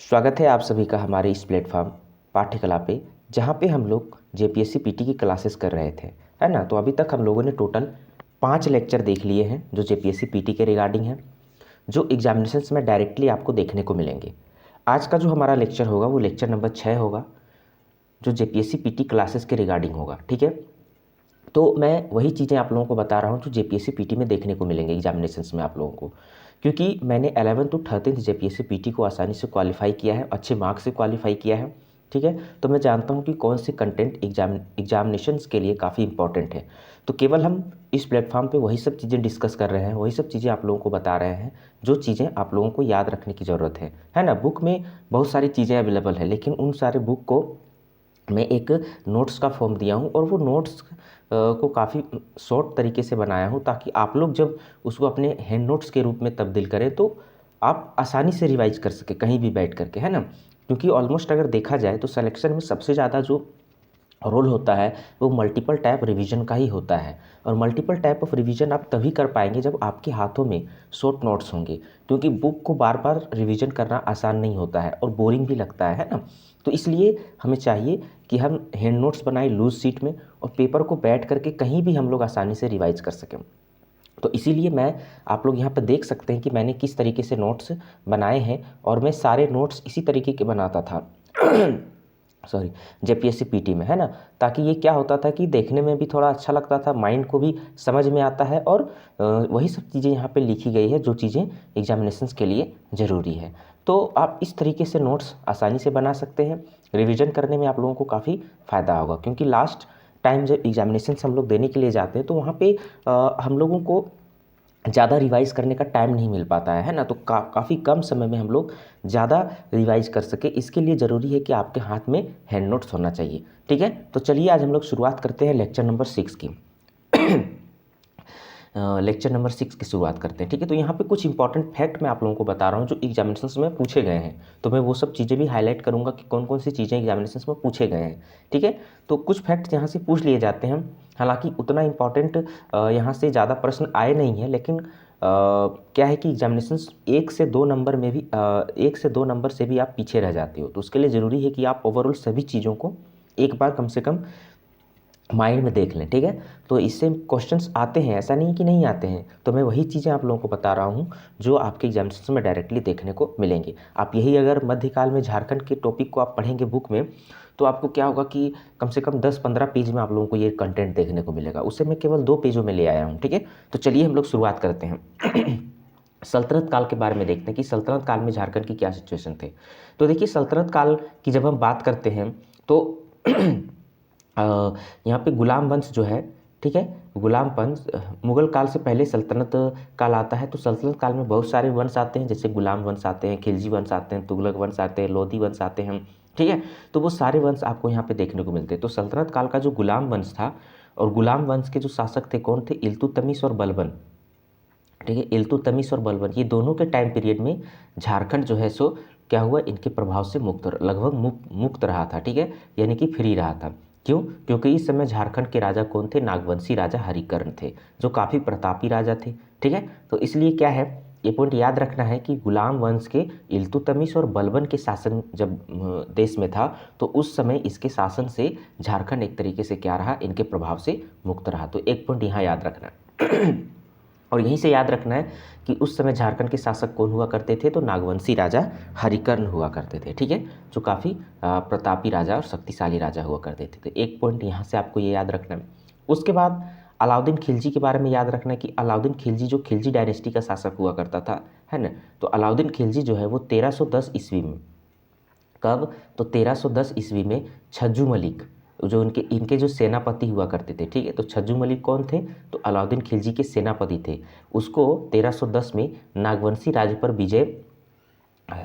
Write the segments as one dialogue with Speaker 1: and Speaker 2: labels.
Speaker 1: स्वागत है आप सभी का हमारे इस प्लेटफॉर्म पाठ्यकला पे, जहाँ पे हम लोग जेपीएससी पीटी की क्लासेस कर रहे थे, है ना। तो अभी तक हम लोगों ने टोटल 5 लेक्चर देख लिए हैं जो जेपीएससी पीटी के रिगार्डिंग हैं, जो एग्जामिनेशंस में डायरेक्टली आपको देखने को मिलेंगे। आज का जो हमारा लेक्चर होगा वो लेक्चर नंबर 6 होगा, जो जेपीएससी पीटी क्लासेस के रिगार्डिंग होगा। ठीक है, तो मैं वही चीज़ें आप लोगों को बता रहा हूँ जो जेपीएससी पीटी में देखने को मिलेंगे एग्जामिनेशंस में आप लोगों को, क्योंकि मैंने 11 to 13 जेपीएससी पीटी को आसानी से क्वालिफाई किया है, अच्छे मार्क्स से क्वालिफाई किया है। ठीक है, तो मैं जानता हूँ कि कौन से कंटेंट एग्जामिनेशंस के लिए काफ़ी इंपॉर्टेंट है। तो केवल हम इस प्लेटफॉर्म पे वही सब चीज़ें डिस्कस कर रहे हैं, वही सब चीज़ें आप लोगों को बता रहे हैं जो चीज़ें आप लोगों को याद रखने की ज़रूरत है ना। बुक में बहुत सारी चीज़ें अवेलेबल है, लेकिन उन सारे बुक को मैं एक नोट्स का फॉर्म दिया हूँ और वो नोट्स को काफ़ी शॉर्ट तरीके से बनाया हूँ, ताकि आप लोग जब उसको अपने हैंड नोट्स के रूप में तब्दील करें तो आप आसानी से रिवाइज कर सकें कहीं भी बैठ करके, है ना। क्योंकि ऑलमोस्ट अगर देखा जाए तो सिलेक्शन में सबसे ज़्यादा जो रोल होता है वो मल्टीपल टाइप रिवीजन का ही होता है। और मल्टीपल टाइप ऑफ रिवीजन आप तभी कर पाएंगे जब आपके हाथों में शॉर्ट नोट्स होंगे, क्योंकि बुक को बार बार रिवीजन करना आसान नहीं होता है और बोरिंग भी लगता है ना। तो इसलिए हमें चाहिए कि हम हैंड नोट्स बनाएं लूज सीट में, और पेपर को बैठ करके कहीं भी हम लोग आसानी से रिवाइज कर सकें। तो इसीलिए मैं आप लोग यहाँ पर देख सकते हैं कि मैंने किस तरीके से नोट्स बनाए हैं, और मैं सारे नोट्स इसी तरीके के बनाता था सॉरी, जेपीएससी पीटी में, है ना। ताकि ये क्या होता था कि देखने में भी थोड़ा अच्छा लगता था, माइंड को भी समझ में आता है, और वही सब चीज़ें यहाँ पे लिखी गई है जो चीज़ें एग्जामिनेशंस के लिए ज़रूरी है। तो आप इस तरीके से नोट्स आसानी से बना सकते हैं, रिवीजन करने में आप लोगों को काफ़ी फ़ायदा होगा। क्योंकि लास्ट टाइम जब एग्जामिनेशंस हम लोग देने के लिए जाते हैं तो वहाँ पे हम लोगों को ज़्यादा रिवाइज़ करने का टाइम नहीं मिल पाता है ना। तो काफ़ी कम समय में हम लोग ज़्यादा रिवाइज़ कर सके, इसके लिए ज़रूरी है कि आपके हाथ में हैंड नोट्स होना चाहिए। ठीक है, तो चलिए आज हम लोग शुरुआत करते हैं लेक्चर नंबर 6 की लेक्चर नंबर 6 की शुरुआत करते हैं। ठीक है, तो यहाँ पे कुछ इंपॉर्टेंट फैक्ट मैं आप लोगों को बता रहा हूँ जो एग्जामिनेशंस में पूछे गए हैं। तो मैं वो सब चीज़ें भी हाईलाइट करूँगा कि कौन कौन सी चीज़ें एग्जामिनेशंस में पूछे गए हैं। ठीक है, तो कुछ फैक्ट यहाँ से पूछ लिए जाते हैं, हालांकि उतना इंपॉर्टेंट यहाँ से ज़्यादा प्रश्न आए नहीं हैं, लेकिन क्या है कि एग्जामिनेशंस 1 से 2 नंबर में भी 1 से 2 नंबर से भी आप पीछे रह जाते हो। तो उसके लिए ज़रूरी है कि आप ओवरऑल सभी चीज़ों को एक बार कम से कम माइंड में देख लें। ठीक है, तो इससे क्वेश्चंस आते हैं, ऐसा नहीं कि नहीं आते हैं। तो मैं वही चीज़ें आप लोगों को बता रहा हूँ जो आपके एग्जामिनेशन में डायरेक्टली देखने को मिलेंगे। आप यही अगर मध्यकाल में झारखंड के टॉपिक को आप पढ़ेंगे बुक में, तो आपको क्या होगा कि कम से कम 10-15 पेज में आप लोगों को ये कंटेंट देखने को मिलेगा। उससे मैं केवल 2 पेजों में ले आया हूँ। ठीक है, तो चलिए हम लोग शुरुआत करते हैं सल्तनत काल के बारे में देखते हैं कि सल्तनत काल में झारखंड की क्या सिचुएशन थे। तो देखिए, सल्तनत काल की जब हम बात करते हैं तो यहाँ पे गुलाम वंश जो है, ठीक है, गुलाम वंश मुगल काल से पहले सल्तनत काल आता है। तो सल्तनत काल में बहुत सारे वंश आते हैं, जैसे गुलाम वंश आते हैं, खिलजी वंश आते हैं, तुगलक वंश आते हैं, लोधी वंश आते हैं। ठीक है, तो वो सारे वंश आपको यहाँ पे देखने को मिलते हैं। तो सल्तनत काल का जो गुलाम वंश था, और गुलाम वंश के जो शासक थे कौन थे, इल्तुतमिश और बलबन। ठीक है, इल्तुतमिश और बलबन, ये दोनों के टाइम पीरियड में झारखंड जो है सो क्या हुआ, इनके प्रभाव से लगभग मुक्त रहा था। ठीक है, यानी कि फ्री रहा था। क्यों? क्योंकि इस समय झारखंड के राजा कौन थे, नागवंशी राजा हरिकर्ण थे, जो काफ़ी प्रतापी राजा थे। ठीक है, तो इसलिए क्या है, ये पॉइंट याद रखना है कि गुलाम वंश के इल्तुतमिश और बलबन के शासन जब देश में था, तो उस समय इसके शासन से झारखंड एक तरीके से क्या रहा, इनके प्रभाव से मुक्त रहा। तो एक पॉइंट यहाँ याद रखना और यहीं से याद रखना है कि उस समय झारखंड के शासक कौन हुआ करते थे, तो नागवंशी राजा हरिकर्ण हुआ करते थे। ठीक है, जो काफ़ी प्रतापी राजा और शक्तिशाली राजा हुआ करते थे। तो एक पॉइंट यहाँ से आपको ये याद रखना है। उसके बाद अलाउद्दीन खिलजी के बारे में याद रखना है कि अलाउद्दीन खिलजी जो खिलजी डायनेस्टी का शासक हुआ करता था, है ना। तो अलाउद्दीन खिलजी जो है वो 1310 ईस्वी में, कब, तो 1310 ईस्वी में छज्जू मलिक, जो इनके जो सेनापति हुआ करते थे, ठीक है, तो छज्जू मलिक कौन थे, तो अलाउद्दीन खिलजी के सेनापति थे। उसको 1310 में नागवंशी राज पर विजय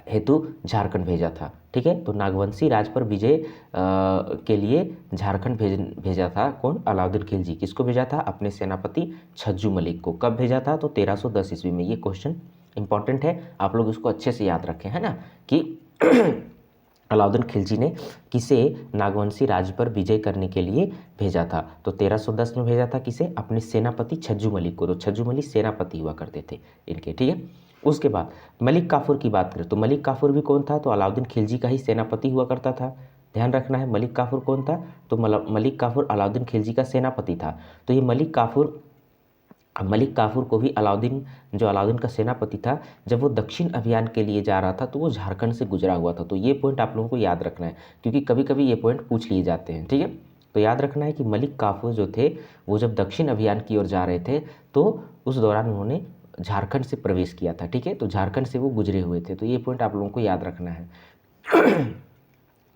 Speaker 1: हेतु झारखंड भेजा था। ठीक है, तो नागवंशी राज पर विजय के लिए झारखंड भेजा था कौन, अलाउद्दीन खिलजी। किसको भेजा था, अपने सेनापति छज्जू मलिक को। कब भेजा था, तो 1310 ईस्वी में। ये क्वेश्चन इंपॉर्टेंट है, आप लोग इसको अच्छे से याद रखें, है ना, कि अलाउद्दीन खिलजी ने किसे नागवंशी राज पर विजय करने के लिए भेजा था, तो 1310 में भेजा था किसे, अपने सेनापति छज्जू मलिक को। तो छज्जू मलिक सेनापति हुआ करते थे इनके। ठीक है, उसके बाद मलिक काफूर की बात करें तो मलिक काफूर भी कौन था, तो अलाउद्दीन खिलजी का ही सेनापति हुआ करता था। ध्यान रखना है, मलिक काफूर कौन था, तो मलिक काफूर अलाउद्दीन खिलजी का सेनापति था। तो ये मलिक काफूर को भी अलाउद्दीन का सेनापति था, जब वो दक्षिण अभियान के लिए जा रहा था तो वो झारखंड से गुजरा हुआ था। तो ये पॉइंट आप लोगों को याद रखना है, क्योंकि कभी कभी ये पॉइंट पूछ लिए जाते हैं। ठीक है, तो याद रखना है कि मलिक काफूर जो थे वो जब दक्षिण अभियान की ओर जा रहे थे तो उस दौरान उन्होंने झारखंड से प्रवेश किया था। ठीक है, तो झारखंड से वो गुजरे हुए थे। तो ये पॉइंट आप लोगों को याद रखना है।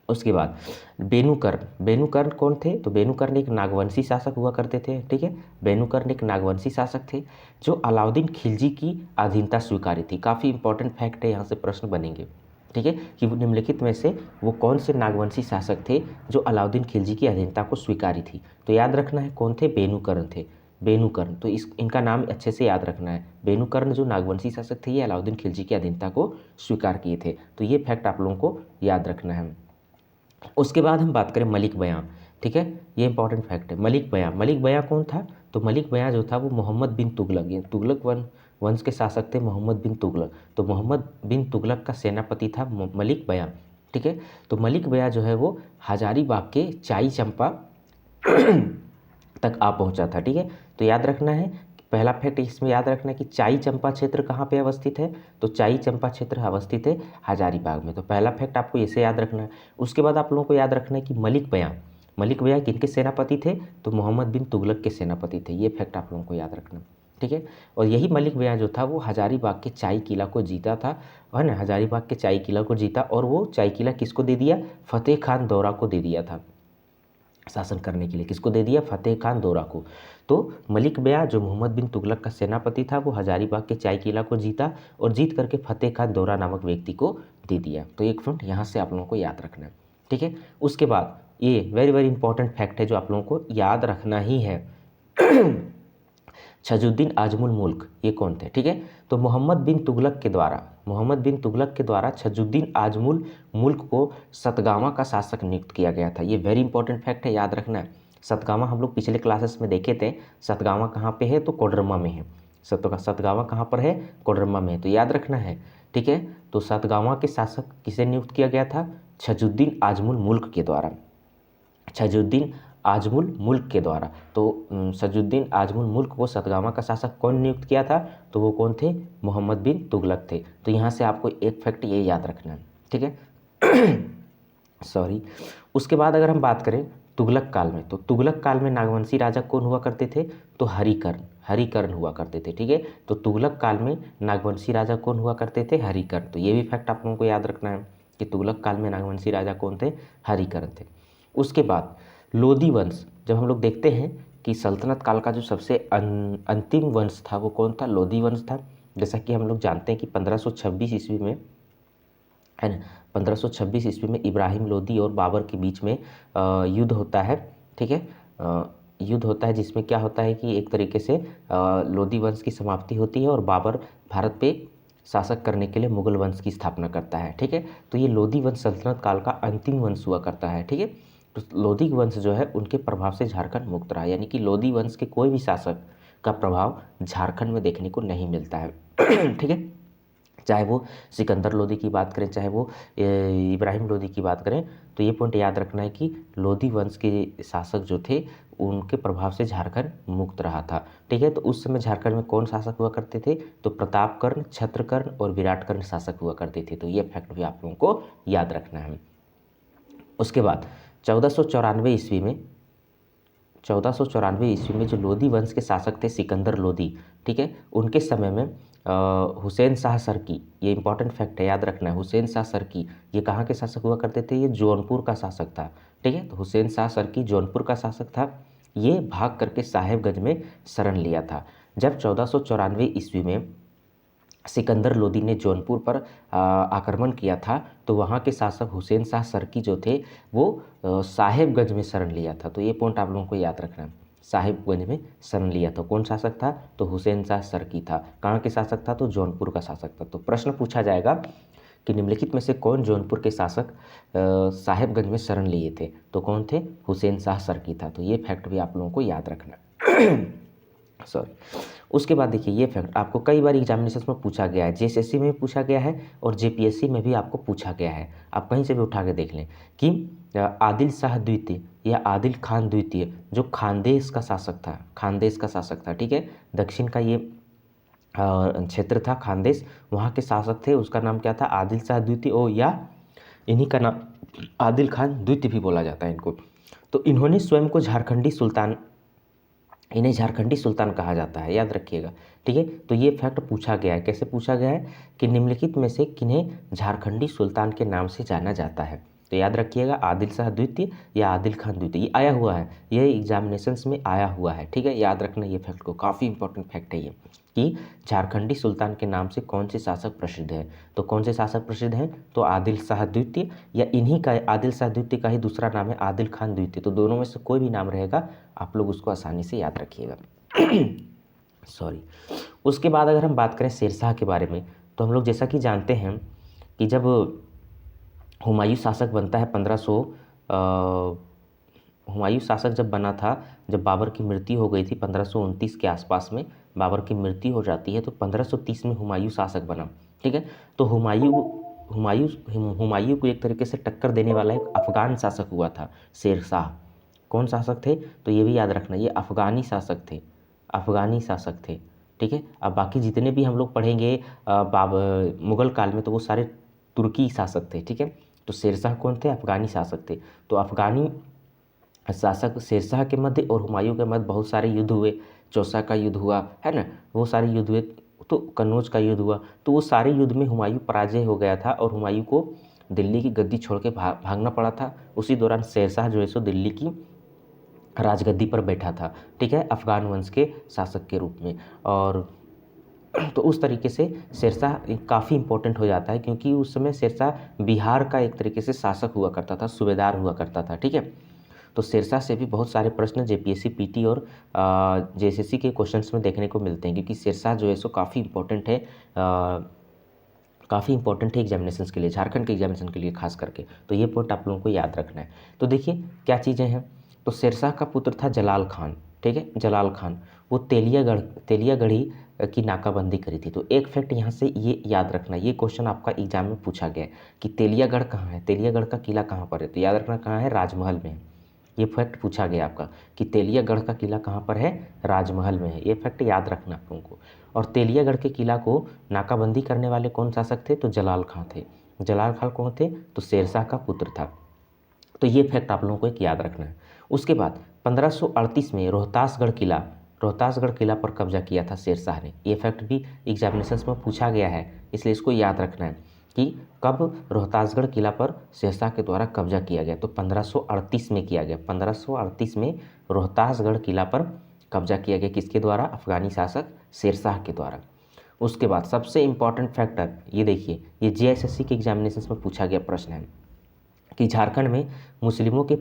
Speaker 1: उसके बाद बेनुकर्ण कौन थे, तो बेनुकर्ण एक नागवंशी शासक हुआ करते थे। ठीक है, बेनुकर्ण एक नागवंशी शासक थे जो अलाउद्दीन खिलजी की अधीनता स्वीकारी थी। काफ़ी इंपॉर्टेंट फैक्ट है, यहाँ से प्रश्न बनेंगे। ठीक है, कि वो निम्नलिखित में से वो कौन से नागवंशी शासक थे जो अलाउद्दीन खिलजी की अधीनता को स्वीकारी थी। तो याद रखना है कौन थे, बेनुकर्ण थे। बेनुकर्ण, तो इनका नाम अच्छे से याद रखना है। बेनुकर्ण जो नागवंशी शासक थे ये अलाउद्दीन खिलजी की अधीनता को स्वीकार किए थे। तो ये फैक्ट आप लोगों को याद रखना है। उसके बाद हम बात करें मलिक बयां। ठीक है, ये इंपॉर्टेंट फैक्ट है। मलिक बयां कौन था, तो मलिक बयां जो था वो मोहम्मद बिन तुगलक, ये तुगलक वंश के शासक थे मोहम्मद बिन तुगलक। तो मोहम्मद बिन तुगलक का सेनापति था मलिक बयां। ठीक है, तो मलिक बयां जो है वो हजारीबाग के चाई चंपा तक आ पहुंचा था। ठीक है, तो याद रखना है, पहला फैक्ट इसमें याद रखना है कि चाई चंपा क्षेत्र कहाँ पे अवस्थित है, तो चाई चंपा क्षेत्र अवस्थित है हजारीबाग में। तो पहला फैक्ट आपको इसे याद रखना है। उसके बाद आप लोगों को याद रखना है कि मलिक बयां किनके सेनापति थे, तो मोहम्मद बिन तुगलक के सेनापति थे। ये फैक्ट आप लोगों को याद रखना। ठीक है, और यही मलिक बयां जो था वो हजारीबाग के चाई किला को जीता था, है ना, हजारीबाग के चाई किला को जीता, और वो चाई किला किसको दे दिया, फतेह खान दौरा को दे दिया था शासन करने के लिए। किसको दे दिया, फतेह खान दौरा को। तो मलिक बयां जो मोहम्मद बिन तुगलक का सेनापति था वो हजारीबाग के चाय किला को जीता और जीत करके फतेह खान दौरा नामक व्यक्ति को दे दिया। तो एक पॉइंट यहाँ से आप लोगों को याद रखना है। ठीक है, उसके बाद ये वेरी वेरी इंपॉर्टेंट फैक्ट है जो आप लोगों को याद रखना ही है। छजुद्दीन आजमुल मुल्क, ये कौन थे। ठीक है, तो मोहम्मद बिन तुगलक के द्वारा छजुद्दीन आजमुल मुल्क को सतगावा का शासक नियुक्त किया गया था। ये वेरी इंपॉर्टेंट फैक्ट है, याद रखना है। सतगावा हम लोग पिछले क्लासेस में देखे थे। सतगावा कहाँ पे है, तो कोडरमा में है। सतगावा कहाँ पर है, कोडरमा में है। तो याद रखना है। ठीक है, तो सतगावा के शासक किसे नियुक्त किया गया था, छजुद्दीन आजमुल मुल्क के द्वारा। छजुद्दीन आजमुल मुल्क के द्वारा। तो छजुद्दीन आजमुल मुल्क को सतगावा का शासक कौन नियुक्त किया था, तो वो कौन थे, मोहम्मद बिन तुगलक थे। तो यहाँ से आपको एक फैक्ट ये याद रखना है। ठीक है सॉरी। उसके बाद अगर हम बात करें तुगलक काल में, तो तुगलक काल में नागवंशी राजा कौन हुआ करते थे, तो हरिकर्ण हुआ करते थे। ठीक है, तो तुगलक काल में नागवंशी राजा कौन हुआ करते थे, हरिकर्ण। तो ये भी फैक्ट आप लोगों को याद रखना है कि तुगलक काल में नागवंशी राजा कौन थे, हरिकर्ण थे। उसके बाद लोदी वंश, जब हम लोग देखते हैं कि सल्तनत काल का जो सबसे अंतिम वंश था वो कौन था, लोदी वंश था। जैसा कि हम लोग जानते हैं कि 1526 ईस्वी में, है ना, 1526 ईस्वी में इब्राहिम लोदी और बाबर के बीच में युद्ध होता है। ठीक है, युद्ध होता है जिसमें क्या होता है कि एक तरीके से लोदी वंश की समाप्ति होती है और बाबर भारत पे शासक करने के लिए मुगल वंश की स्थापना करता है। ठीक है, तो ये लोदी वंश सल्तनत काल का अंतिम वंश हुआ करता है। ठीक है, तो लोदी वंश जो है उनके प्रभाव से झारखंड मुक्त रहा, यानी कि लोदी वंश के कोई भी शासक का प्रभाव झारखंड में देखने को नहीं मिलता है। ठीक है, चाहे वो सिकंदर लोदी की बात करें, चाहे वो इब्राहिम लोदी की बात करें, तो ये पॉइंट याद रखना है कि लोदी वंश के शासक जो थे उनके प्रभाव से झारखंड मुक्त रहा था। ठीक है, तो उस समय झारखंड में कौन शासक हुआ करते थे, तो प्रतापकर्ण, छत्रकर्ण और विराटकर्ण शासक हुआ करते थे। तो ये फैक्ट भी आप लोगों को याद रखना है। उसके बाद 1494 ईस्वी में जो लोदी वंश के शासक थे सिकंदर लोदी, ठीक है, उनके समय में हुसैन शाह सरकी, ये इंपॉर्टेंट फैक्ट है, याद रखना है। हुसैन शाह सरकी ये कहाँ के शासक हुआ करते थे, ये जौनपुर का शासक था। ठीक है, तो हुसैन शाह सरकी जौनपुर का शासक था। ये भाग करके साहेबगंज में शरण लिया था। जब 1494 ईस्वी में सिकंदर लोदी ने जौनपुर पर आक्रमण किया था तो वहाँ के शासक हुसैन शाह सरकी जो थे वो साहेबगंज में शरण लिया था। तो ये पॉइंट आप लोगों को याद रखना है, साहिबगंज में शरण लिया था। कौन शासक था, तो हुसैन शाह सरकी था। कहाँ के शासक था, तो जौनपुर का शासक था। तो प्रश्न पूछा जाएगा कि निम्नलिखित में से कौन जौनपुर के शासक साहिबगंज में शरण लिए थे, तो कौन थे, हुसैन शाह सरकी था। तो ये फैक्ट भी आप लोगों को याद रखना। सॉरी। उसके बाद देखिए ये फैक्ट आपको कई बार एग्जामिनेशन में पूछा गया है, जेएसएससी में भी पूछा गया है और जेपीएससी में भी आपको पूछा गया है। आप कहीं से भी उठा के देख लें कि आदिल शाह द्वितीय या आदिल खान द्वितीय जो खानदेश का शासक था, खानदेश का शासक था, ठीक है, दक्षिण का ये क्षेत्र था खानदेश, वहाँ के शासक थे, उसका नाम क्या था, आदिल शाह द्वितीय, ओ या इन्हीं का नाम आदिल खान द्वितीय भी बोला जाता है इनको। तो इन्होंने स्वयं को झारखंडी सुल्तान, इन्हें झारखंडी सुल्तान कहा जाता है, याद रखिएगा, ठीक है। तो ये फैक्ट पूछा गया है, कैसे पूछा गया है कि निम्नलिखित में से किन्हें झारखंडी सुल्तान के नाम से जाना जाता है। तो याद रखिएगा आदिल शाह द्वितीय या आदिल खान द्वितीय, ये आया हुआ है, ये एग्जामिनेशंस में आया हुआ है, ठीक है, याद रखना ये फैक्ट को, काफ़ी इंपॉर्टेंट फैक्ट है ये कि झारखंडी सुल्तान के नाम से कौन से शासक प्रसिद्ध है। तो कौन से शासक प्रसिद्ध हैं, तो आदिल शाह द्वितीय या इन्हीं का, आदिल शाह द्वितीय का ही दूसरा नाम है आदिल खान द्वितीय। तो दोनों में से कोई भी नाम रहेगा, आप लोग उसको आसानी से याद रखिएगा। सॉरी। उसके बाद अगर हम बात करें शेरशाह के बारे में, तो हम लोग जैसा कि जानते हैं कि जब हुमायूं शासक बनता है 1500, हुमायूं शासक जब बना था, जब बाबर की मृत्यु हो गई थी 1529 के आसपास में, बाबर की मृत्यु हो जाती है, तो 1530 में हुमायूं शासक बना, ठीक है। तो हुमायूं को एक तरीके से टक्कर देने वाला एक अफगान शासक हुआ था शेरशाह। कौन शासक थे, तो ये भी याद रखना, ये अफगानी शासक थे, अफगानी शासक थे, ठीक है। अब बाकी जितने भी हम लोग पढ़ेंगे मुगल काल में, तो वो सारे तुर्की शासक थे, ठीक है। तो शेरशाह कौन थे, अफगानी शासक थे। तो अफगानी शासक शेरशाह के मध्य और हुमायूं के मध्य बहुत सारे युद्ध हुए, चौसा का युद्ध हुआ है ना, वो सारे युद्ध हुए, तो कन्नौज का युद्ध हुआ। तो वो सारे युद्ध में हुमायूं पराजय हो गया था और हुमायूं को दिल्ली की गद्दी छोड़ के भागना पड़ा था। उसी दौरान शेरशाह जो है सो दिल्ली की राजगद्दी पर बैठा था, ठीक है, अफगान वंश के शासक के रूप में। और तो उस तरीके से शेरशाह काफ़ी इंपॉर्टेंट हो जाता है, क्योंकि उस समय शेरशाह बिहार का एक तरीके से शासक हुआ करता था, सूबेदार हुआ करता था, ठीक है। तो शेरशाह से भी बहुत सारे प्रश्न जेपीएससी पीटी और जेएसएससी के क्वेश्चंस में देखने को मिलते हैं, क्योंकि शेरशाह जो है सो काफ़ी इंपॉर्टेंट है, काफ़ी इंपॉर्टेंट है एग्जामिनेशंस के लिए, झारखंड के एग्जामिनेशन के लिए खास करके। तो ये पॉइंट आप लोगों को याद रखना है। तो देखिए क्या चीज़ें हैं, तो शेरशाह का पुत्र था जलाल खान, ठीक है, जलाल खान, वो तेलियागढ़ी की नाकाबंदी करी थी। तो एक फैक्ट यहाँ से ये याद रखना, ये क्वेश्चन आपका एग्जाम में पूछा गया है कि तेलियागढ़ कहाँ है, तेलियागढ़ का किला कहाँ पर है, तो याद रखना कहाँ है, राजमहल में है। ये फैक्ट पूछा गया आपका कि तेलियागढ़ का किला कहाँ पर है, राजमहल में है, ये फैक्ट याद रखना आप लोगों को। और तेलियागढ़ के किला को नाकाबंदी करने वाले कौन शासक थे, तो जलाल खां थे। जलाल खां कौन थे, तो शेरशाह का पुत्र था। तो ये फैक्ट आप लोगों को एक याद रखना है। उसके बाद 1538 में रोहतासगढ़ किला पर कब्जा किया था शेरशाह ने। ये फैक्ट भी एग्जामिनेशंस में पूछा गया है, इसलिए इसको याद रखना है कि कब रोहतासगढ़ किला पर शेरशाह के द्वारा कब्जा किया गया, तो 1538 में किया गया। 1538 में रोहतासगढ़ किला पर कब्जा किया गया, किसके द्वारा, अफगानी शासक शेरशाह के द्वारा। उसके बाद सबसे इंपॉर्टेंट फैक्टर ये देखिए, ये जेएसएससी के एग्जामिनेशंस में पूछा गया प्रश्न है कि झारखंड में मुस्लिमों के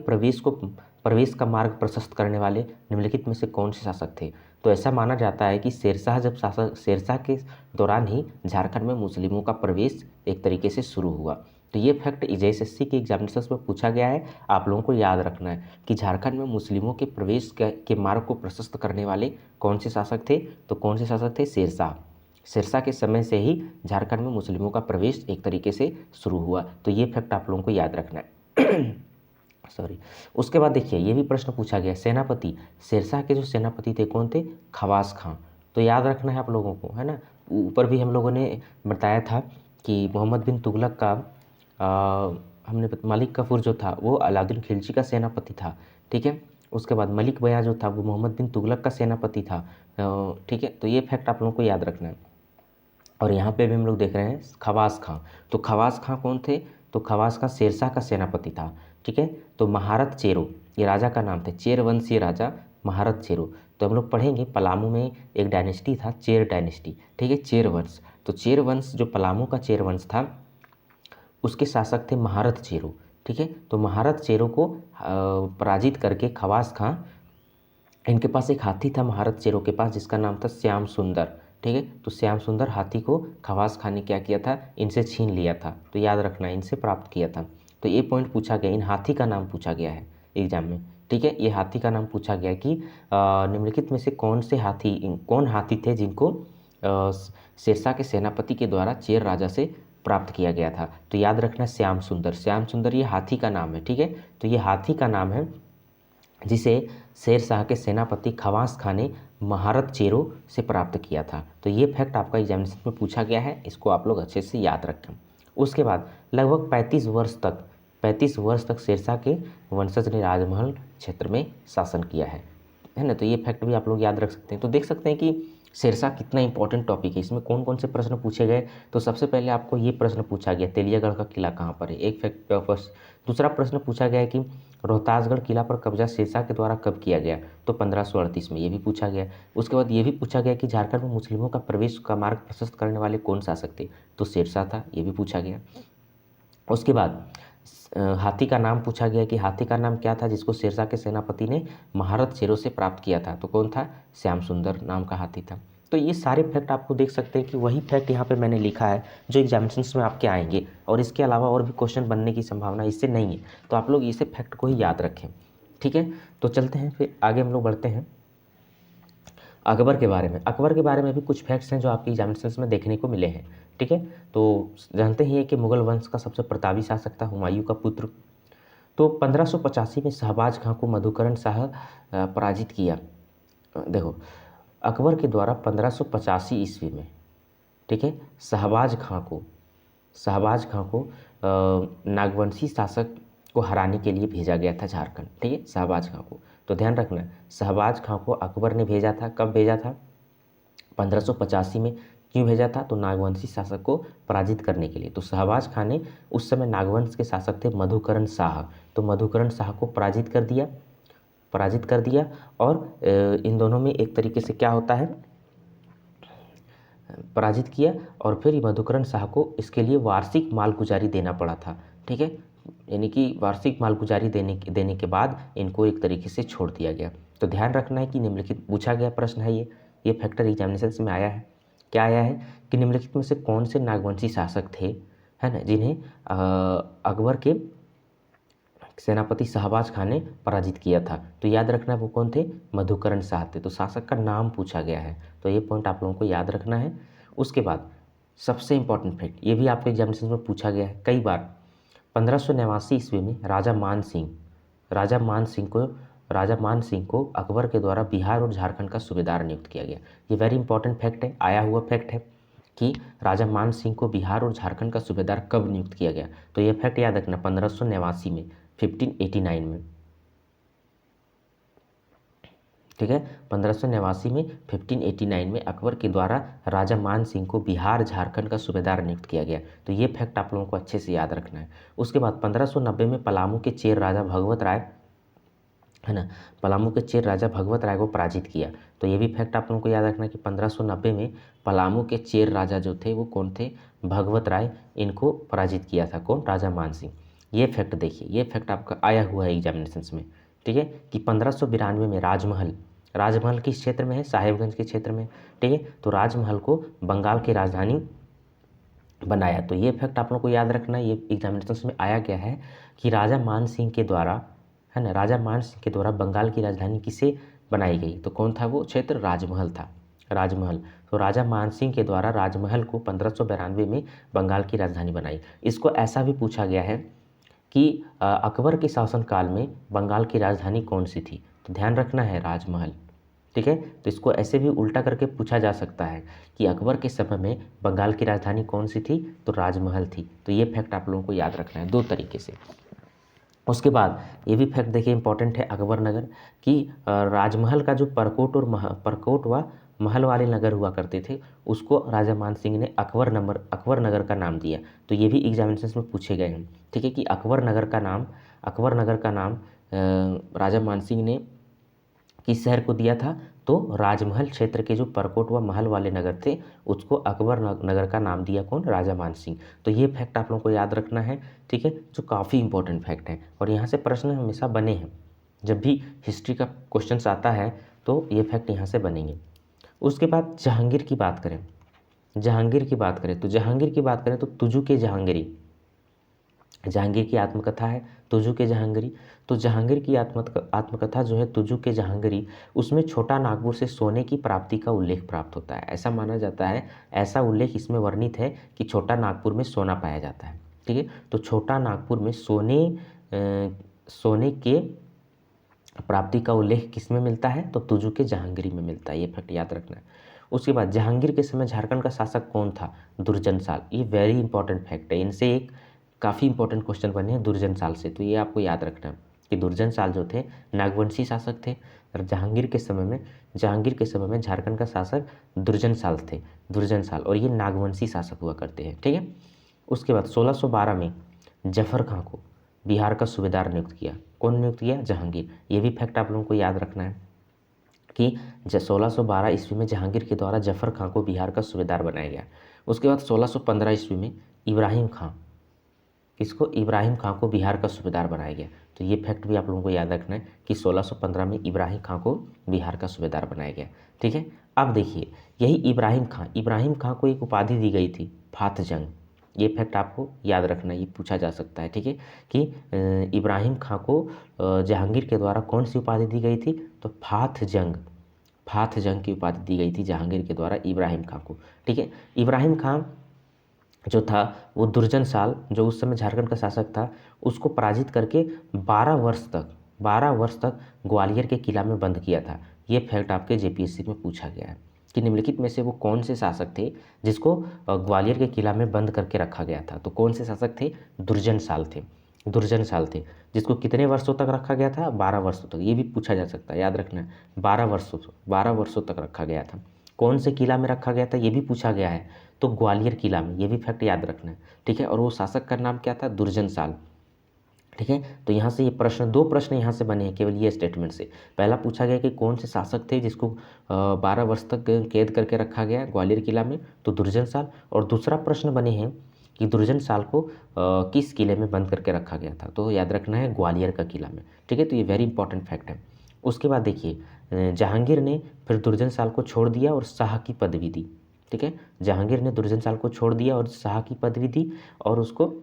Speaker 1: प्रवेश का मार्ग प्रशस्त करने वाले निम्नलिखित में से कौन से शासक थे। तो ऐसा माना जाता है कि शेरशाह के दौरान ही झारखंड में मुस्लिमों का प्रवेश एक तरीके से शुरू हुआ। तो ये फैक्ट जेएसएससी के एग्जामिनेशंस में पूछा गया है, आप लोगों को याद रखना है कि झारखंड में मुस्लिमों के प्रवेश के मार्ग को प्रशस्त करने वाले कौन से शासक थे, तो कौन से शासक थे, शेरशाह। शेरशाह के समय से ही झारखंड में मुस्लिमों का प्रवेश एक तरीके से शुरू हुआ। तो ये फैक्ट आप लोगों को याद रखना है। सॉरी। उसके बाद देखिए ये भी प्रश्न पूछा गया, सेनापति, शेरशाह के जो सेनापति थे कौन थे, खवास खां। तो याद रखना है आप लोगों को, है ना। ऊपर भी हम लोगों ने बताया था कि मोहम्मद बिन तुगलक का मलिक कफूर जो था वो अलाउद्दीन खिलजी का सेनापति था, ठीक है। उसके बाद मलिक बया जो था वो मोहम्मद बिन तुगलक का सेनापति था, ठीक है। तो ये फैक्ट आप लोगों को याद रखना है। और यहाँ पे भी हम लोग देख रहे हैं खवास खां। तो खवास खां कौन थे, तो खवास खां शेरशाह का सेनापति था, ठीक है। तो महारत चेरो ये राजा का नाम थे, चेर वंशीय राजा महारत चेरो। तो हम लोग पढ़ेंगे पलामू में एक डायनेस्टी था, चेर डायनेस्टी, ठीक है, चेर वंश। तो चेर वंश जो पलामू का चेर वंश था उसके शासक थे महारत चेरो, ठीक है। तो महारत चेरो को पराजित करके खवास खां, इनके पास एक हाथी था महारत चेरो के पास जिसका नाम था श्याम सुंदर, ठीक है। तो श्याम सुंदर हाथी को खवास खां ने क्या किया था, इनसे छीन लिया था। तो याद रखना इनसे प्राप्त किया था। तो ये पॉइंट पूछा गया, इन हाथी का नाम पूछा गया है एग्जाम में ठीक है, ये हाथी का नाम पूछा गया कि निम्नलिखित में से कौन हाथी थे जिनको शेरशाह के सेनापति के द्वारा चेर राजा से प्राप्त किया गया था। तो याद रखना श्याम सुंदर, श्याम सुंदर ये हाथी का नाम है। ठीक है, तो ये हाथी का नाम है जिसे शेरशाह के सेनापति खवास खां ने महारत चेरो से प्राप्त किया था। तो ये फैक्ट आपका एग्जामिनेशन में पूछा गया है, इसको आप लोग अच्छे से याद रखें। उसके बाद लगभग 35 वर्ष तक शेरशाह के वंशज ने राजमहल क्षेत्र में शासन किया है ना। तो ये फैक्ट भी आप लोग याद रख सकते हैं। तो देख सकते हैं कि शेरशाह कितना इंपॉर्टेंट टॉपिक है, इसमें कौन कौन से प्रश्न पूछे गए। तो सबसे पहले आपको ये प्रश्न पूछा गया तेलियागढ़ का किला कहाँ पर है, एक फैक्ट फर्स्ट। दूसरा प्रश्न पूछा गया है कि रोहतासगढ़ किला पर कब्जा शेरशाह के द्वारा कब किया गया, तो 1538 में, ये भी पूछा गया। उसके बाद ये भी पूछा गया कि झारखंड में मुस्लिमों का प्रवेश का मार्ग प्रशस्त करने वाले कौन शासक थे, तो शेरशाह था, ये भी पूछा गया। उसके बाद हाथी का नाम पूछा गया कि हाथी का नाम क्या था जिसको शेरशाह के सेनापति ने महारत चेरो से प्राप्त किया था, तो कौन था, श्याम सुंदर नाम का हाथी था। तो ये सारे फैक्ट आपको देख सकते हैं कि वही फैक्ट यहाँ पे मैंने लिखा है जो एग्जामिनेशंस में आपके आएंगे, और इसके अलावा और भी क्वेश्चन बनने की संभावना इससे नहीं है। तो आप लोग इसे फैक्ट को ही याद रखें। ठीक है, तो चलते हैं फिर आगे हम लोग बढ़ते हैं अकबर के बारे में। अकबर के बारे में भी कुछ फैक्ट्स हैं जो आपके एग्जामिनेशंस में देखने को मिले हैं। ठीक है, तो जानते ही हैं कि मुगल वंश का सबसे प्रतापी शासक था हुमायूं का पुत्र। तो 1585 में शहबाज खां को मधुकरण शाह पराजित किया। देखो, अकबर के द्वारा 1585 ईस्वी में, ठीक है, शहबाज खां को नागवंशी शासक को हराने के लिए भेजा गया था झारखंड। ठीक है, शहबाज खां को, तो ध्यान रखना, शहबाज खां को अकबर ने भेजा था। कब भेजा था, 1585 में। क्यों भेजा था, तो नागवंशी शासक को पराजित करने के लिए। तो शहबाज खां ने उस समय नागवंश के शासक थे मधुकरण शाह, तो मधुकरण शाह को पराजित कर दिया। और इन दोनों में एक तरीके से क्या होता है, पराजित किया, और फिर मधुकरण शाह को इसके लिए वार्षिक मालगुजारी देना पड़ा था। ठीक है, यानी कि वार्षिक मालगुजारी देने के बाद इनको एक तरीके से छोड़ दिया गया। तो ध्यान रखना है कि निम्नलिखित पूछा गया प्रश्न है ये फैक्टर एग्जामिनेशन में आया है। क्या आया है कि निम्नलिखित में से कौन से नागवंशी शासक थे, है ना, जिन्हें अकबर के सेनापति शहबाज खां ने पराजित किया था। तो याद रखना वो कौन थे, मधुकरण शाह थे। तो शासक का नाम पूछा गया है, तो ये पॉइंट आप लोगों को याद रखना है। उसके बाद सबसे इंपॉर्टेंट फैक्ट, ये भी आपके एग्जामिनेशन में पूछा गया है कई बार। 1589 ईस्वी में राजा मान सिंह को अकबर के द्वारा बिहार और झारखंड का सूबेदार नियुक्त किया गया। ये वेरी इंपॉर्टेंट फैक्ट है, आया हुआ फैक्ट है कि राजा मान सिंह को बिहार और झारखंड का सूबेदार कब नियुक्त किया गया। तो ये फैक्ट याद रखना, 1589 में, 1589 में। ठीक है, 1589 में, 1589 में अकबर के द्वारा राजा मान सिंह को बिहार झारखंड का सूबेदार नियुक्त किया गया। तो ये फैक्ट आप लोगों को अच्छे से याद रखना है। उसके बाद 1590 में पलामू के चेर राजा भगवत राय, है ना, पलामू के चेर राजा भगवत राय को पराजित किया। तो ये भी फैक्ट आप लोगों को याद रखना है कि 1590 में पलामू के चेर राजा जो थे वो कौन थे, भगवत राय, इनको पराजित किया था कौन, राजा मान सिंह। ये फैक्ट देखिए, ये फैक्ट आपका आया हुआ है एग्जामिनेशन में। ठीक है, कि 1592 में राजमहल किस क्षेत्र में है, साहेबगंज के क्षेत्र में। ठीक है, तो राजमहल को बंगाल की राजधानी बनाया। तो ये फैक्ट आप लोगों को याद रखना है, ये एग्जामिनेशन में आया गया है कि राजा मान सिंह के द्वारा, है ना, राजा मान सिंह के द्वारा बंगाल की राजधानी किसे बनाई गई, तो कौन था वो क्षेत्र, राजमहल था, राजमहल। तो राजा मान सिंह के द्वारा राजमहल को 1592 में बंगाल की राजधानी बनाई। इसको ऐसा भी पूछा गया है कि अकबर के शासनकाल में बंगाल की राजधानी कौन सी थी, तो ध्यान रखना है राजमहल। ठीक है, तो इसको ऐसे भी उल्टा करके पूछा जा सकता है कि अकबर के समय में बंगाल की राजधानी कौन सी थी, तो राजमहल थी। तो ये फैक्ट आप लोगों को याद रखना है दो तरीके से। उसके बाद ये भी फैक्ट देखिए इंपॉर्टेंट है अकबर नगर कि राजमहल का जो परकोट व महल वाले नगर हुआ करते थे उसको राजा मान सिंह ने अकबर नगर का नाम दिया। तो ये भी एग्जामिनेशन में पूछे गए हैं। ठीक है, कि अकबर नगर का नाम राजा मान सिंह ने किस शहर को दिया था, तो राजमहल क्षेत्र के जो परकोट व महल वाले नगर थे उसको अकबर नगर का नाम दिया कौन, राजा मान सिंह। तो ये फैक्ट आप लोगों को याद रखना है। ठीक है, जो काफ़ी इंपॉर्टेंट फैक्ट है और यहाँ से प्रश्न हमेशा बने हैं, जब भी हिस्ट्री का क्वेश्चंस आता है तो ये फैक्ट यहाँ से बनेंगे। उसके बाद जहांगीर की बात करें तो जहांगीर की बात करें तो तुजु के जहांगीरी, जहांगीर की आत्मकथा है तुजू के जहांगीरी। तो जहांगीर की आत्मकथा जो है तुजू के जहांगीरी, उसमें छोटा नागपुर से सोने की प्राप्ति का उल्लेख प्राप्त होता है। ऐसा माना जाता है, ऐसा उल्लेख इसमें वर्णित है कि छोटा नागपुर में सोना पाया जाता है। ठीक है, तो छोटा नागपुर में सोने के प्राप्ति का उल्लेख किस में मिलता है, तो तुजू के जहांगीरी में मिलता है। ये फैक्ट याद रखना है। उसके बाद जहांगीर के समय झारखंड का शासक कौन था, दुर्जनशाल। ये वेरी इंपॉर्टेंट फैक्ट है, इनसे एक काफ़ी इंपॉर्टेंट क्वेश्चन बने हैं दुर्जनशाल से, तो ये आपको याद रखना है कि दुर्जनशाल जो थे नागवंशी शासक थे, और जहांगीर के समय में झारखंड का शासक दुर्जनशाल थे, दुर्जनशाल, और ये नागवंशी शासक हुआ करते हैं। ठीक है, उसके बाद 1612 में जफर खां को बिहार का सूबेदार नियुक्त किया। कौन नियुक्त किया, जहांगीर। ये भी फैक्ट आप लोगों को याद रखना है कि 1612 ईस्वी में जहांगीर के द्वारा जफर खां को बिहार का सूबेदार बनाया गया। उसके बाद 1615 ईस्वी में इब्राहिम खां, किसको, इब्राहिम खां को बिहार का सूबेदार बनाया गया। तो ये फैक्ट भी आप लोगों को याद रखना है कि 1615 में इब्राहिम खां को बिहार का सूबेदार बनाया गया। ठीक है, अब देखिए यही इब्राहिम खां को एक उपाधि दी गई थी, फात जंग। ये फैक्ट आपको याद रखना, ये पूछा जा सकता है। ठीक है, कि इब्राहिम खां को जहांगीर के द्वारा कौन सी उपाधि दी गई थी, तो फात जंग की उपाधि दी गई थी जहांगीर के द्वारा इब्राहिम खां को। ठीक है, इब्राहिम खां जो था वो दुर्जनशाल, जो उस समय झारखंड का शासक था, उसको पराजित करके 12 वर्ष तक ग्वालियर के किला में बंद किया था। ये फैक्ट आपके जेपीएससी में पूछा गया है कि निम्नलिखित में से वो कौन से शासक थे जिसको ग्वालियर के किला में बंद करके रखा गया था। तो कौन से शासक थे, दुर्जनशाल थे, जिसको कितने वर्षों तक रखा गया था, 12 वर्षों तक। ये भी पूछा जा सकता है, याद रखना है, 12 वर्षों तक रखा गया था। कौन से किला में रखा गया था, ये भी पूछा गया है, तो ग्वालियर किला में। ये भी फैक्ट याद रखना है। ठीक है, और वो शासक का नाम क्या था, दुर्जनशाल। ठीक है, तो यहाँ से ये प्रश्न, 2 प्रश्न यहाँ से बने हैं केवल ये स्टेटमेंट से। पहला पूछा गया कि कौन से शासक थे जिसको 12 वर्ष तक कैद करके रखा गया ग्वालियर किला में, तो दुर्जनशाल। और दूसरा प्रश्न बने हैं कि दुर्जनशाल को किस किले में बंद करके रखा गया था, तो याद रखना है ग्वालियर का किला में। ठीक है, तो ये वेरी इंपॉर्टेंट फैक्ट है। उसके बाद देखिए जहांगीर ने फिर दुर्जनशाल को छोड़ दिया और शाह की पदवी दी। ठीक है, जहांगीर ने दुर्जनशाल को छोड़ दिया और शाह की पदवी दी, और उसको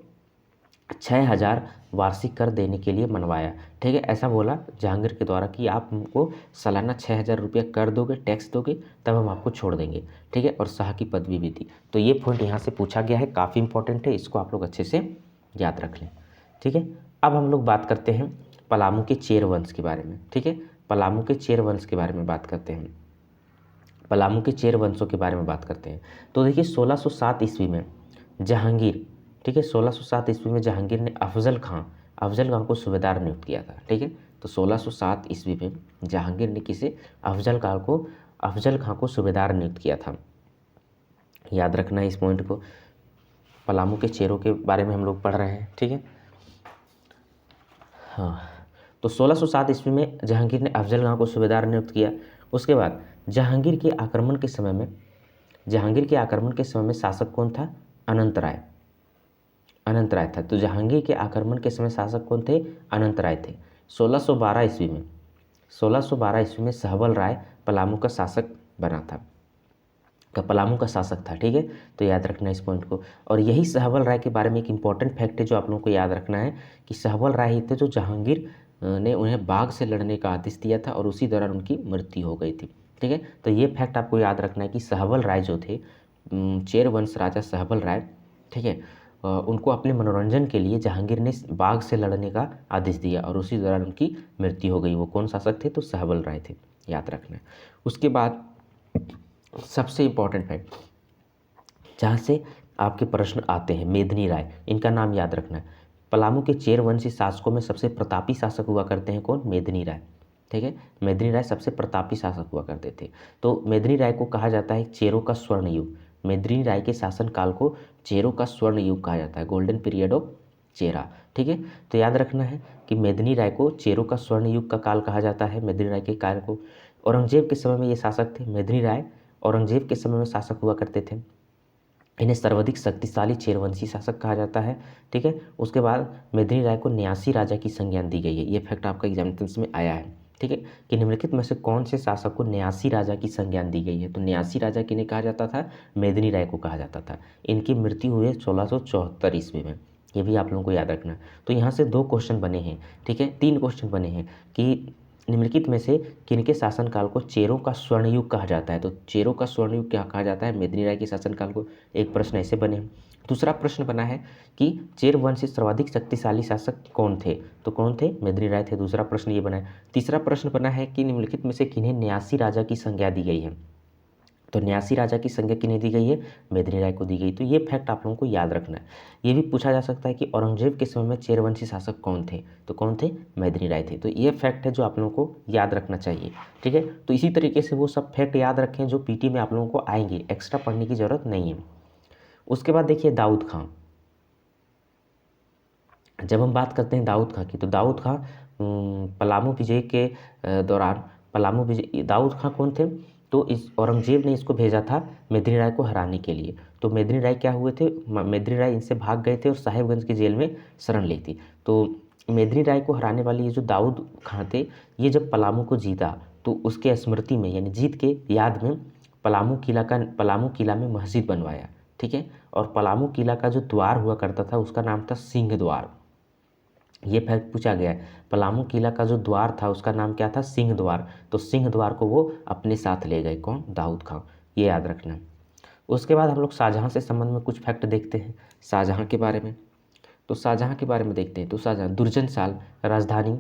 Speaker 1: 6000 वार्षिक कर देने के लिए मनवाया। ठीक है, ऐसा बोला जहांगीर के द्वारा कि आप हमको सालाना 6000 रुपया कर दोगे, टैक्स दोगे, तब हम आपको छोड़ देंगे। ठीक है, और शाह की पदवी भी दी। तो ये पॉइंट यहाँ से पूछा गया है, काफ़ी इंपॉर्टेंट है, इसको आप लोग अच्छे से याद रख लें। ठीक है, अब हम लोग बात करते हैं पलामू के चेर वंश के बारे में। ठीक है, पलामू के चेर वंश के बारे में बात करते हैं, पलामू के चेर वंशों के बारे में बात करते हैं। तो देखिए 1607 ईस्वी में जहांगीर, ठीक है, 1607 ईस्वी में जहांगीर ने अफजल खां को सूबेदार नियुक्त किया था। ठीक है, तो 1607 ईस्वी में जहांगीर ने किसे, अफजल खां को सूबेदार नियुक्त किया था। याद रखना है इस पॉइंट को। पलामू के चेरों के बारे में हम लोग पढ़ रहे हैं। ठीक है, हाँ, तो 1607 ईस्वी में जहांगीर ने अफजल खां को सूबेदार नियुक्त किया। उसके बाद जहांगीर के आक्रमण के समय में शासक कौन था, अनंत राय था। तो जहांगीर के आक्रमण के समय शासक कौन थे, अनंत राय थे। 1612 ईस्वी में सहबल राय पलामू का शासक बना था, पलामू का शासक था। ठीक है, तो याद रखना इस पॉइंट को। और यही सहबल राय के बारे में एक इंपॉर्टेंट फैक्ट है जो आप लोगों को याद रखना है कि सहबल राय ही थे जो जहांगीर ने उन्हें बाघ से लड़ने का आदेश दिया था और उसी दौरान उनकी मृत्यु हो गई थी। ठीक है, तो ये फैक्ट आपको याद रखना है कि सहबल राय जो थे, चेर वंश राजा सहबल राय, ठीक है, उनको अपने मनोरंजन के लिए जहांगीर ने बाघ से लड़ने का आदेश दिया और उसी दौरान उनकी मृत्यु हो गई। वो कौन शासक थे, तो सहबल राय थे, याद रखना है। उसके बाद सबसे इम्पॉर्टेंट फैक्ट जहाँ से आपके प्रश्न आते हैं, मेदिनी राय, इनका नाम याद रखना है। पलामू के चेर वंशी शासकों में सबसे प्रतापी शासक हुआ करते हैं कौन, मेदिनी राय। ठीक है, मेदिनी राय सबसे प्रतापी शासक हुआ करते थे। तो मेदिनी राय को कहा जाता है चेरों का स्वर्ण युग। मेदिनी राय के शासन काल को चेरों का स्वर्ण युग कहा जाता है, गोल्डन पीरियड ऑफ चेरा। ठीक है, तो याद रखना है कि मेदिनी राय को चेरों का स्वर्ण युग का काल कहा जाता है। मेदिनी राय के काल को औरंगजेब के समय में ये शासक थे। मेदिनी राय औरंगजेब के समय में शासक हुआ करते थे। इन्हें सर्वाधिक शक्तिशाली चेरवंशी शासक कहा जाता है। ठीक है, उसके बाद मेदिनी राय को न्यासी राजा की संज्ञान दी गई है। ये फैक्ट आपका एग्जामिनेशन में आया है। ठीक है, कि निम्नलिखित में से कौन से शासक को न्यासी राजा की संज्ञान दी गई है, तो न्यासी राजा किन्हें कहा जाता था, मेदिनी राय को कहा जाता था। इनकी मृत्यु हुई है 1674 ईस्वी में। ये भी आप लोगों को याद रखना। तो यहाँ से 2 क्वेश्चन बने हैं, ठीक है, 3 क्वेश्चन बने हैं कि निम्नलिखित में से किनके शासनकाल को चेरों का स्वर्ण युग कहा जाता है। तो चेरों का स्वर्ण युग क्या कहा जाता है? मेदिनी राय के शासनकाल को। एक प्रश्न ऐसे बने हैं। दूसरा प्रश्न बना है कि चेर वंश से सर्वाधिक शक्तिशाली शासक कौन थे? तो कौन थे? मेदिनी राय थे। दूसरा प्रश्न ये बना है। तीसरा प्रश्न बना है कि निम्नलिखित में से किन्हें न्यासी राजा की संज्ञा दी गई है? तो न्यासी राजा की संज्ञा किन्हें दी गई है? मेदिनी राय को दी गई। तो ये फैक्ट आप लोगों को याद रखना है। ये भी पूछा जा सकता है कि औरंगजेब के समय में चेरवंशी शासक कौन थे? तो कौन थे? मेदिनी राय थे। तो ये फैक्ट है जो आप लोगों को याद रखना चाहिए, ठीक है। तो इसी तरीके से वो सब फैक्ट याद रखें जो पीटी में आप लोगों को आएंगे, एक्स्ट्रा पढ़ने की जरूरत नहीं है। उसके बाद देखिए दाऊद खां। जब हम बात करते हैं दाऊद खां की, तो दाऊद खां पलामू विजय के दौरान पलामू विजय, दाऊद खां कौन थे? तो इस औरंगजेब ने इसको भेजा था मेदिनी राय को हराने के लिए। तो मेदिनी राय क्या हुए थे? मेदिनी राय इनसे भाग गए थे और साहेबगंज की जेल में शरण ली थी। तो मेदिनी राय को हराने वाले ये जो दाऊद खां थे, ये जब पलामू को जीता तो उसके स्मृति में, यानी जीत के याद में पलामू किला में मस्जिद बनवाया, ठीक है। और पलामू किला का जो द्वार हुआ करता था उसका नाम था सिंह द्वार। ये फैक्ट पूछा गया है। पलामू किला का जो द्वार था उसका नाम क्या था? सिंह द्वार। तो सिंह द्वार को वो अपने साथ ले गए, कौन? दाऊद खां। ये याद रखना। उसके बाद हम लोग शाहजहां से संबंध में कुछ फैक्ट देखते हैं शाहजहां के बारे में। तो शाहजहां के बारे में देखते हैं। तो शाहजहां दुर्जन साल राजधानी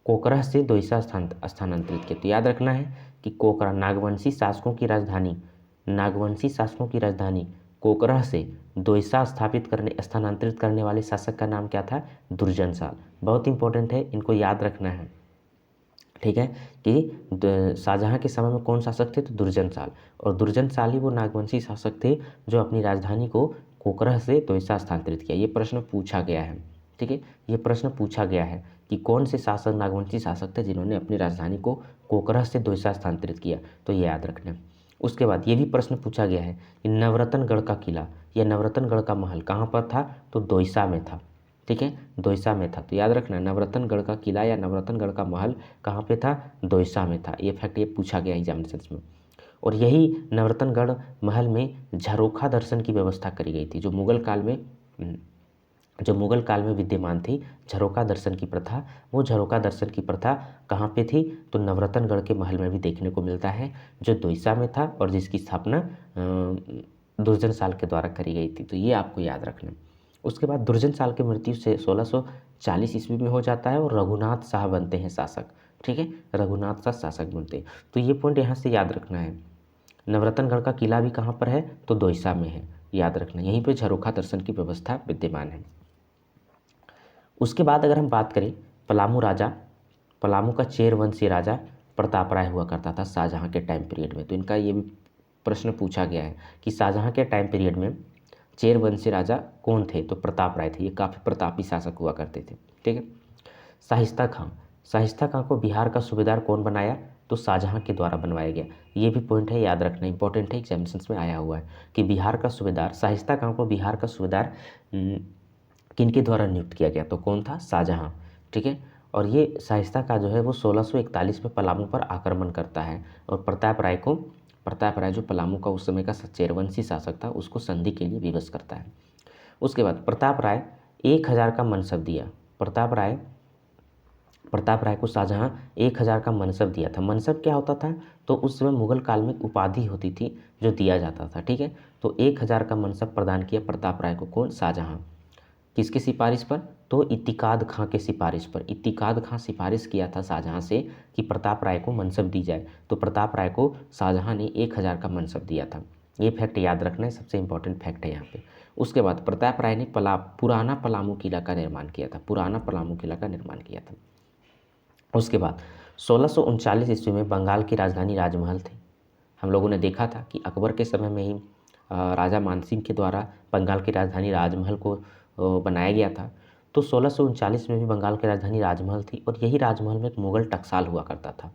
Speaker 1: कोकरह से दोईसा स्थानांतरित किया। तो याद रखना है कि कोकरा नागवंशी शासकों की राजधानी कोकरह से दोईसा स्थानांतरित करने वाले शासक का नाम क्या था? दुर्जन साल। बहुत इंपॉर्टेंट है, इनको याद रखना है, ठीक है। कि शाहजहां के समय में कौन शासक थे? तो दुर्जन साल। और दुर्जन साल ही वो नागवंशी शासक थे जो अपनी राजधानी को कोकरह से दोईसा स्थानांतरित किया। ये प्रश्न पूछा गया है, ठीक है। ये प्रश्न पूछा गया है कि कौन से शासक नागवंशी शासक थे जिन्होंने अपनी राजधानी को कोकरह से दोईसा स्थानांतरित किया? तो ये याद रखना। उसके बाद ये भी प्रश्न पूछा गया है कि नवरत्नगढ़ का किला या नवरत्नगढ़ का महल कहाँ पर था? तो दोईसा में था, ठीक है, दोईसा में था। तो याद रखना, नवरत्नगढ़ का किला या नवरत्नगढ़ का महल कहाँ पे था? दोईसा में था। ये फैक्ट ये पूछा गया एग्जामिनेशन में। और यही नवरत्नगढ़ महल में झरोखा दर्शन की व्यवस्था करी गई थी, जो मुगल काल में विद्यमान थी। झरोखा दर्शन की प्रथा, वो झरोखा दर्शन की प्रथा कहाँ पे थी? तो नवरत्नगढ़ के महल में भी देखने को मिलता है, जो दोईसा में था और जिसकी स्थापना दुर्जन साल के द्वारा करी गई थी। तो ये आपको याद रखना। उसके बाद दुर्जन साल की मृत्यु से 1640 ईस्वी में हो जाता है और रघुनाथ शाह बनते हैं शासक, ठीक है, रघुनाथ शाह शासक बनते हैं। तो ये पॉइंट यहाँ से याद रखना है। नवरत्नगढ़ का किला भी कहाँ पर है? तो दोईसा में है, याद रखना। यहीं पे झरोखा दर्शन की व्यवस्था विद्यमान है। उसके बाद अगर हम बात करें पलामू का चेर वंशी राजा प्रताप राय हुआ करता था शाहजहां के टाइम पीरियड में। तो इनका ये भी प्रश्न पूछा गया है कि शाहजहां के टाइम पीरियड में चेर वंशी राजा कौन थे? तो प्रताप राय थे। ये काफ़ी प्रतापी शासक हुआ करते थे, ठीक है। शाहिस्ता खां को बिहार का सूबेदार कौन बनाया? तो शाहजहां के द्वारा बनवाया गया। ये भी पॉइंट है, याद रखना, इंपॉर्टेंट है, एग्जामिनेशन में आया हुआ है कि बिहार का सूबेदार शाहिस्ता खां को बिहार का सूबेदार किनके द्वारा नियुक्त किया गया? तो कौन था? शाहजहां, ठीक है। और ये शाइस्ता का जो है वो 1641 में पलामू पर आक्रमण करता है और प्रताप राय जो पलामू का उस समय का चेरवंशी शासक था उसको संधि के लिए विवश करता है। उसके बाद प्रताप राय 1000 का मनसब दिया। प्रताप राय को शाहजहां 1000 का मनसब दिया था। मनसब क्या होता था? तो उस समय मुगल काल में उपाधि होती थी जो दिया जाता था, ठीक है। तो 1000 का मनसब प्रदान किया प्रताप राय को, कौन? शाहजहां। किसकी सिफारिश पर? तो इत्तिकाद खां के सिफारिश पर। इत्तिकाद खां सिफारिश किया था शाहजहां से कि प्रताप राय को मनसब दी जाए। तो प्रताप राय को शाहजहां ने 1000 का मनसब दिया था। ये फैक्ट याद रखना है, सबसे इंपॉर्टेंट फैक्ट है यहाँ पे। उसके बाद प्रताप राय ने पुराना पलामू किला का निर्माण किया था। उसके बाद 1639 ईस्वी में बंगाल की राजधानी राजमहल थी। हम लोगों ने देखा था कि अकबर के समय में ही राजा मानसिंह के द्वारा बंगाल की राजधानी राजमहल को बनाया गया था। तो 1639 में भी बंगाल की राजधानी राजमहल थी और यही राजमहल में एक मुगल टकसाल हुआ करता था,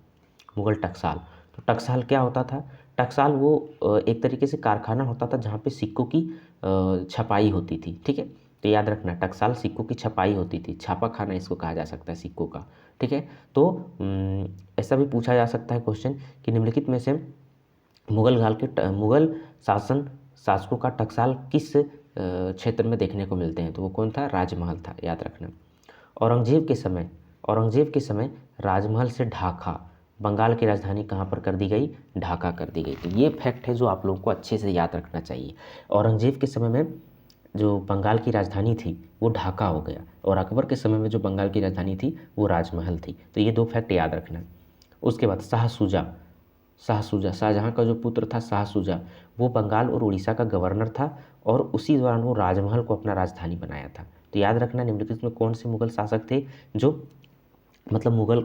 Speaker 1: मुगल टकसाल। तो टकसाल क्या होता था? टकसाल वो एक तरीके से कारखाना होता था जहाँ पे सिक्कों की छपाई होती थी, ठीक है। तो याद रखना, टकसाल सिक्कों की छपाई होती थी, छापा खाना इसको कहा जा सकता है सिक्कों का, ठीक है। तो ऐसा भी पूछा जा सकता है क्वेश्चन कि निम्नलिखित में से मुगल शासकों का टकसाल किस क्षेत्र में देखने को मिलते हैं। तो वो कौन था? राजमहल था, याद रखना। औरंगजेब के समय राजमहल से ढाका, बंगाल की राजधानी कहाँ पर कर दी गई? ढाका कर दी गई। तो ये फैक्ट है जो आप लोगों को अच्छे से याद रखना चाहिए। औरंगजेब के समय में जो बंगाल की राजधानी थी वो ढाका हो गया, और अकबर के समय में जो बंगाल की राजधानी थी वो राजमहल थी। तो ये 2 फैक्ट याद रखना। उसके बाद शाहजहाँ का जो पुत्र था शाहसुजा, वो बंगाल और उड़ीसा का गवर्नर था, और उसी दौरान वो राजमहल को अपना राजधानी बनाया था। तो याद रखना, निम्नलिखित में कौन से मुगल शासक थे जो मतलब मुगल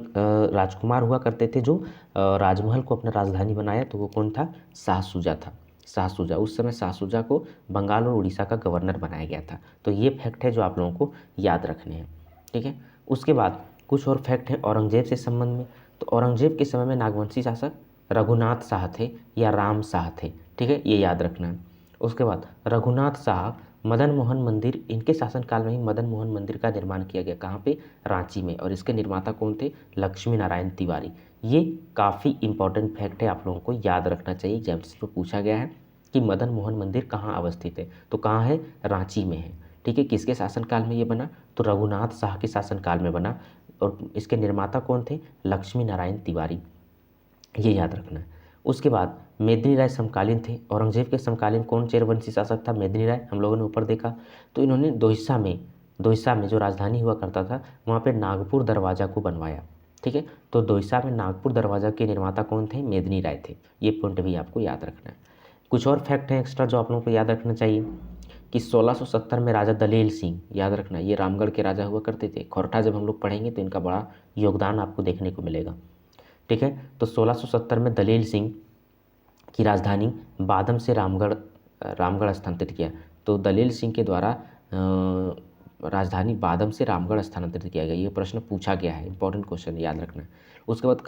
Speaker 1: राजकुमार हुआ करते थे जो राजमहल को अपना राजधानी बनाया? तो वो कौन था? शाहसुजा था। शाहसुजा, उस समय शाहसुजा को बंगाल और उड़ीसा का गवर्नर बनाया गया था। तो ये फैक्ट है जो आप लोगों को याद रखने हैं, ठीक है। उसके बाद कुछ और फैक्ट हैं औरंगजेब से संबंध में। तो औरंगजेब के समय में नागवंशी शासक रघुनाथ शाह थे या राम शाह थे, ठीक है, ये याद रखना है। उसके बाद रघुनाथ शाह, मदन मोहन मंदिर, इनके शासनकाल में ही मदन मोहन मंदिर का निर्माण किया गया। कहाँ पे? रांची में। और इसके निर्माता कौन थे? लक्ष्मी नारायण तिवारी। ये काफ़ी इंपॉर्टेंट फैक्ट है, आप लोगों को याद रखना चाहिए। एग्जाम्स में पूछा गया है कि मदन मोहन मंदिर कहाँ अवस्थित है? तो कहाँ है? रांची में है, ठीक है। किसके शासनकाल में ये बना? तो रघुनाथ शाह के शासनकाल में बना, और इसके निर्माता कौन थे? लक्ष्मी नारायण तिवारी, ये याद रखना है। उसके बाद मेदिनी राय समकालीन थे। औरंगजेब के समकालीन कौन चेरवंशी शासक था? मेदिनी राय, हम लोगों ने ऊपर देखा। तो इन्होंने दोईसा में जो राजधानी हुआ करता था वहाँ पे नागपुर दरवाज़ा को बनवाया, ठीक है। तो दोईसा में नागपुर दरवाज़ा के निर्माता कौन थे? मेदिनी राय थे। ये पॉइंट भी आपको याद रखना है। कुछ और फैक्ट हैं एक्स्ट्रा जो आप लोगों को याद रखना चाहिए कि 1670 में राजा दलेल सिंह, याद रखना, ये रामगढ़ के राजा हुआ करते थे। खोरठा जब हम लोग पढ़ेंगे तो इनका बड़ा योगदान आपको देखने को मिलेगा, ठीक है। तो 1670 में दलेल सिंह की राजधानी बादम से रामगढ़ स्थानांतरित किया। तो दलेल सिंह के द्वारा राजधानी बादम से रामगढ़ स्थानांतरित किया गया। ये प्रश्न पूछा गया है, इंपॉर्टेंट क्वेश्चन, याद रखना। उसके बाद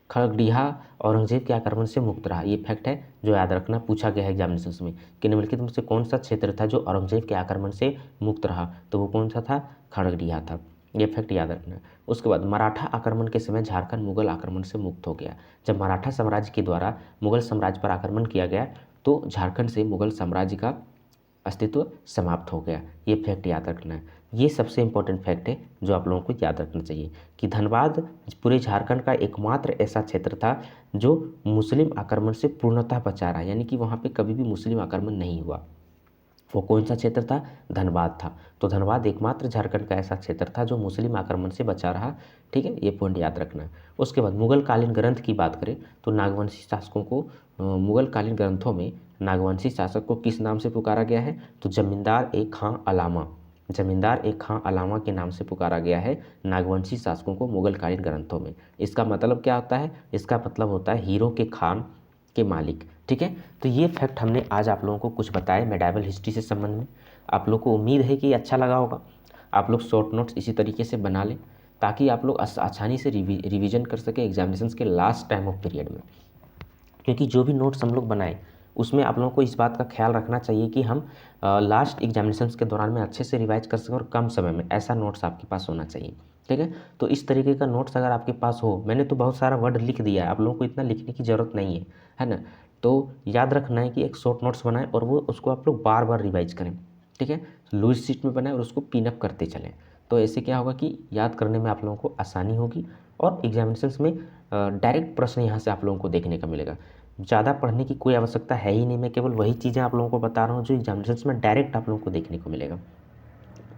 Speaker 1: खड़गडीहा औरंगजेब के आक्रमण से मुक्त रहा। ये फैक्ट है जो याद रखना, पूछा गया है एग्जामिनेशन में कि निम्नलिखित में से कौन सा क्षेत्र था जो औरंगजेब के आक्रमण से मुक्त रहा? तो वो कौन सा था? खड़गडीहा था। ये फैक्ट याद रखना। उसके बाद मराठा आक्रमण के समय झारखंड मुगल आक्रमण से मुक्त हो गया। जब मराठा साम्राज्य के द्वारा मुगल साम्राज्य पर आक्रमण किया गया तो झारखंड से मुगल साम्राज्य का अस्तित्व समाप्त हो गया। ये फैक्ट याद रखना है। ये सबसे इम्पोर्टेंट फैक्ट है जो आप लोगों को याद रखना चाहिए कि धनबाद पूरे झारखंड का एकमात्र ऐसा क्षेत्र था जो मुस्लिम आक्रमण से पूर्णतः बचा रहा, यानी कि वहाँ पे कभी भी मुस्लिम आक्रमण नहीं हुआ। वो कौन सा क्षेत्र था? धनबाद था। तो धनबाद एकमात्र झारखंड का ऐसा क्षेत्र था जो मुस्लिम आक्रमण से बचा रहा, ठीक है। ये पॉइंट याद रखना है। उसके बाद मुगल कालीन ग्रंथ की बात करें तो नागवंशी शासकों को मुगल कालीन ग्रंथों में नागवंशी शासक को किस नाम से पुकारा गया है? तो जमींदार ए खां अलामा के नाम से पुकारा गया है नागवंशी शासकों को मुगल कालीन ग्रंथों में। इसका मतलब क्या होता है? इसका मतलब होता है हीरो के खान के मालिक, ठीक है। तो ये फैक्ट हमने आज आप लोगों को कुछ बताए मेडाइवल हिस्ट्री से संबंध में। आप लोग को उम्मीद है कि अच्छा लगा होगा। आप लोग शॉर्ट नोट्स इसी तरीके से बना लें ताकि आप लोग आसानी से रिवीजन कर सकें एग्जामिनेशंस के लास्ट टाइम ऑफ पीरियड में, क्योंकि जो भी नोट्स हम लोग बनाएं उसमें आप लोगों को इस बात का ख्याल रखना चाहिए कि हम लास्ट एग्जामिनेशंस के दौरान में अच्छे से रिवाइज कर सकें और कम समय में। ऐसा नोट्स आपके पास होना चाहिए, ठीक है। तो इस तरीके का नोट्स अगर आपके पास हो, मैंने तो बहुत सारा वर्ड लिख दिया है, आप लोगों को इतना लिखने की ज़रूरत नहीं है ना। तो याद रखना है कि एक शॉर्ट नोट्स बनाएं और वो उसको आप लोग बार बार रिवाइज करें, ठीक है। लूज शीट में बनाएं और उसको पिनअप करते चलें। तो ऐसे क्या होगा कि याद करने में आप लोगों को आसानी होगी और एग्जामिनेशंस में डायरेक्ट प्रश्न यहाँ से आप लोगों को देखने का मिलेगा। ज़्यादा पढ़ने की कोई आवश्यकता है ही नहीं, मैं केवल वही चीज़ें आप लोगों को बता रहा हूँ जो एग्जामिनेशंस में डायरेक्ट आप लोगों को देखने को मिलेगा।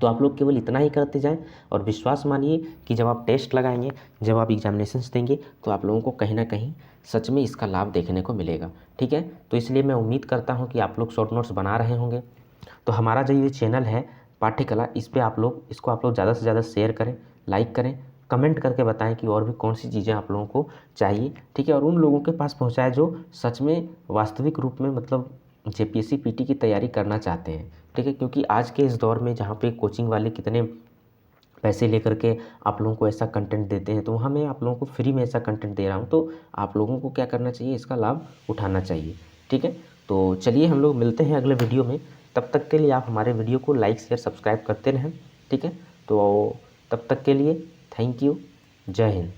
Speaker 1: तो आप लोग केवल इतना ही करते जाएं और विश्वास मानिए कि जब आप टेस्ट लगाएंगे, जब आप एग्जामिनेशंस देंगे तो आप लोगों को कहीं ना कहीं सच में इसका लाभ देखने को मिलेगा, ठीक है। तो इसलिए मैं उम्मीद करता हूँ कि आप लोग शॉर्ट नोट्स बना रहे होंगे। तो हमारा जो ये चैनल है पाठ्यकला, इस पर आप लोग ज़्यादा से ज़्यादा शेयर करें, लाइक करें, कमेंट करके बताएं कि और भी कौन सी चीज़ें आप लोगों को चाहिए, ठीक है। और उन लोगों के पास पहुंचाएं जो सच में वास्तविक रूप में मतलब जेपीएससी पीटी की तैयारी करना चाहते हैं, ठीक है। क्योंकि आज के इस दौर में जहाँ पे कोचिंग वाले कितने पैसे लेकर के आप लोगों को ऐसा कंटेंट देते हैं, तो वहाँ मैं आप लोगों को फ्री में ऐसा कंटेंट दे रहा हूँ, तो आप लोगों को क्या करना चाहिए? इसका लाभ उठाना चाहिए, ठीक है। तो चलिए हम लोग मिलते हैं अगले वीडियो में। तब तक के लिए आप हमारे वीडियो को लाइक शेयर सब्सक्राइब करते रहें, ठीक है। तो तब तक के लिए थैंक यू, जय हिंद।